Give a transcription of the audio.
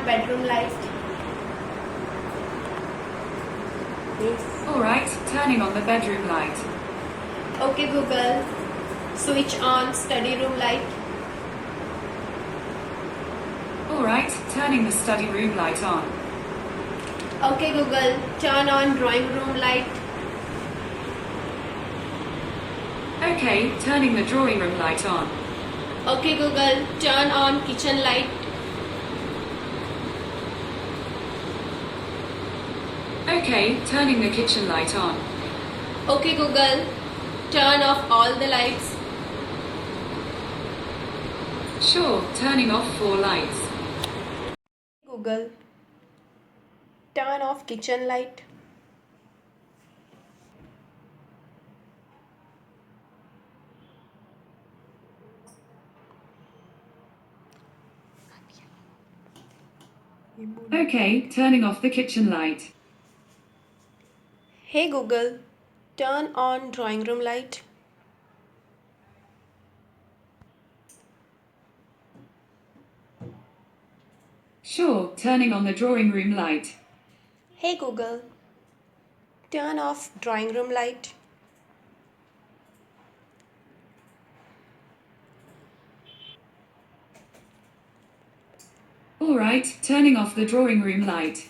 bedroom light. Yes. Alright, turning on the bedroom light. Okay Google, switch on study room light. Alright, turning the study room light on. Okay Google, turn on drawing room light. Okay, turning the drawing room light on. Okay Google, turn on kitchen light. Okay, turning the kitchen light on. Okay Google, turn off all the lights. Sure, turning off 4 lights. Google, turn off kitchen light. Okay, turning off the kitchen light. Hey Google, turn on drawing room light. Sure, turning on the drawing room light. Hey Google, turn off drawing room light. Alright, turning off the drawing room light.